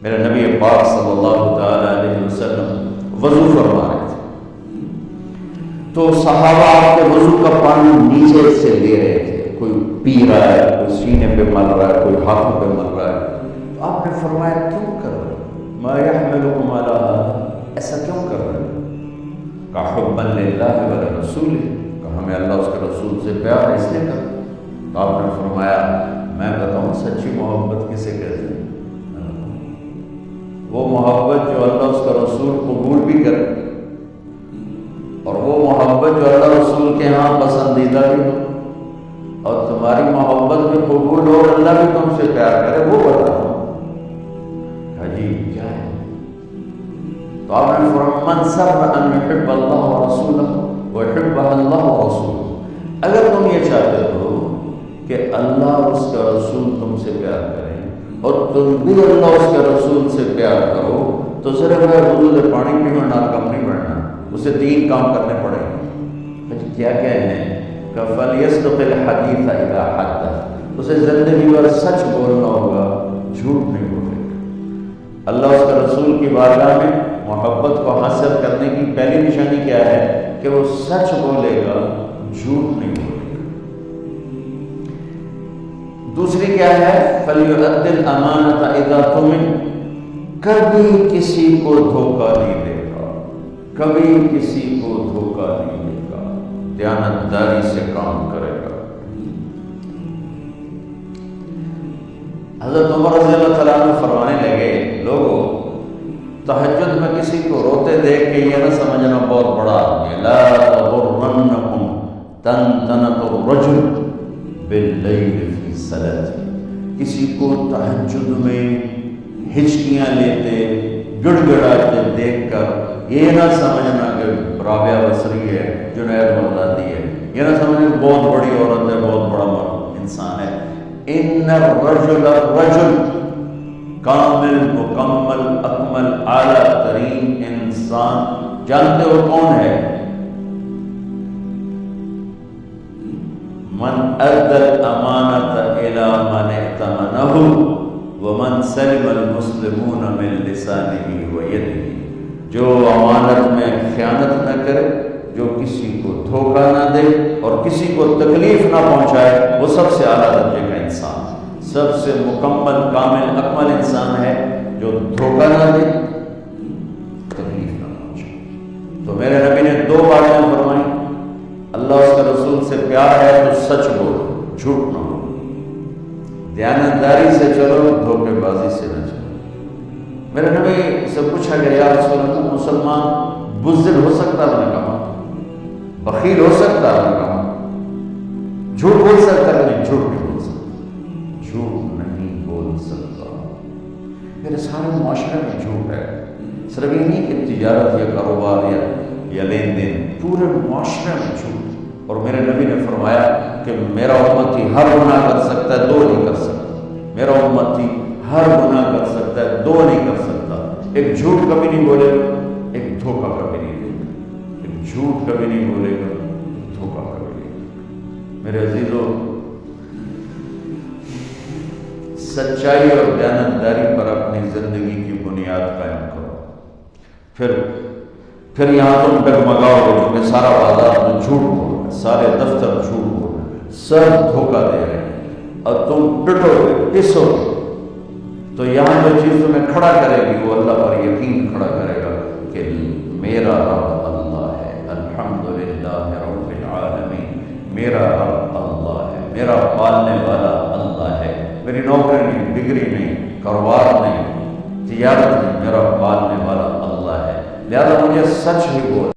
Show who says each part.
Speaker 1: میرے نبی پاک صلی اللہ تعالی علیہ وسلم وضو فرما رہے تھے، تو صحابہ آپ کے وضو کا پانی نیچے سے لے رہے تھے، کوئی پی رہا ہے، کوئی سینے پہ مل رہا ہے، کوئی ہاتھوں پہ مل رہا ہے. تو آپ نے فرمایا کیوں کر رہے ہو؟ ما یحملکم علی ھذا، ایسا کیوں کر رہے ہو؟ کہ حبا للہ ولرسولہ، کہ ہمیں اللہ اس کے رسول سے پیار ہے اس لیے کر. تو آپ نے فرمایا میں بتاؤں سچی محبت کسے کہتے ہیں؟ وہ محبت جو اللہ اس کا رسول قبول بھی کرے، اور وہ محبت جو اللہ رسول کے ہاں پسندیدہ بھی ہو، اور تمہاری محبت بھی قبول ہو اور اللہ بھی تم سے پیار کرے، وہ بتاؤ. عجیب کیا ہے؟ تو آپ نے فرمایا من سر ان يحب اللہ ورسولہ ويحبہ اللہ ورسولہ، اگر تم یہ چاہتے ہو کہ اللہ اور اس کا رسول تم سے پیار کریں اور تم بھی اللہ اس کے رسول سے پیار کرو، تو صرف وضو پانی پینا ناکام نہیں بڑھنا، اسے 3 کام کرنے پڑیں گے. کیا ہیں کہ فَلْيَصْدُقِ الْحَدِيثَ إِذَا حَدَّثَ، اسے زندگی بھر سچ بولنا ہوگا، جھوٹ نہیں بولے گا. اللہ اس کے رسول کی بارگاہ میں محبت کو حاصل کرنے کی پہلی نشانی کیا ہے؟ کہ وہ سچ بولے گا، جھوٹ نہیں بولے گا. دوسری کیا ہے؟ فَلْيُؤَدِّ الْأَمَانَةَ إِذَا تُؤْمِنَ، کبھی کسی کو دھوکہ نہیں دے گا، کبھی کسی کو دھوکہ نہیں دے گا، دیانتداری سے کام کرے گا. حضرت عمر رضی اللہ تعالیٰ عنہ فرمانے لگے لوگوں تہجد میں کسی کو روتے دیکھ کے یہ نہ سمجھنا بہت بڑا آدمی. لا تغرنکم تنتنۃ الرجل باللیل فی صلاۃ، کسی کو تہجد میں ہچکیاں لیتے گڑ گڑاتے دیکھ کر یہ نہ سمجھنا کہ رابعہ بصری ہے، جنید بغدادی ہے، یہ نہ سمجھنا کہ بہت بڑی عورت ہے، بہت بڑا انسان ہے. ان الرجل الرجل کامل مکمل اکمل اعلیٰ ترین انسان جانتے ہو کون ہے؟ من ادى الامانة الى من ائتمنه ومن سلم المسلمون من لسانه ويده، جو امانت میں خیانت نہ کرے، جو کسی کو دھوکہ نہ دے اور کسی کو تکلیف نہ پہنچائے، وہ سب سے اعلیٰ درجے کا انسان، سب سے مکمل کامل اکمل انسان ہے جو دھوکہ نہ دے، تکلیف نہ پہنچائے. تو میرے نبی نے 2 باتیں فرمائی، اللہ اس کے رسول سے پیار ہے تو سچ بولو، جھوٹ نہ ہو، دیانتداری سے چلو، دھوکے بازی سے نہ چلو. میرے نبی سے پوچھا گیا یا رسول اللہ مسلمان بزدل ہو سکتا؟ میں نے کہا بخیل ہو سکتا؟ میں نے کہا جھوٹ بول سکتا؟ نہیں، جھوٹ نہیں بول سکتا، جھوٹ نہیں بول سکتا. میرے سارے معاشرے میں جھوٹ ہے، صرف یہ نہیں کہ تجارت یا کاروبار یا لین دین، پورے معاشرے میں جھوٹ. اور میرے نبی نے فرمایا کہ میرا امتی ہر گناہ کر سکتا ہے، 2 نہیں کر سکتا. میرا امتی ہر گناہ کر سکتا ہے، 2 نہیں کر سکتا. ایک جھوٹ کبھی نہیں بولے گا، ایک دھوکہ کبھی نہیں دے گا. ایک جھوٹ کبھی نہیں بولے گا، دھوکہ کبھی نہیں دے گا. میرے عزیزو، سچائی اور دیانتداری پر اپنی زندگی کی بنیاد قائم کرو. پھر یہاں تم ڈگمگاؤ گے کیونکہ سارا بازار میں جھوٹ بول رہا ہے، سارے دفتر جھوٹ بول رہے ہیں، سب دھوکہ دے رہے ہیں، اور تم پٹو گے، پسو گے. تو یہاں جو چیز تمہیں کھڑا کرے گی وہ اللہ پر یقین کھڑا کرے گا کہ میرا رب اللہ ہے، الحمدللہ رب العالمین، میرا رب اللہ ہے، میرا پالنے والا اللہ ہے. میری نوکری نہیں، ڈگری نہیں، کاروبار نہیں، تجارت نہیں، میرا پالنے والا اللہ ہے. لہذا مجھے سچ ہی بول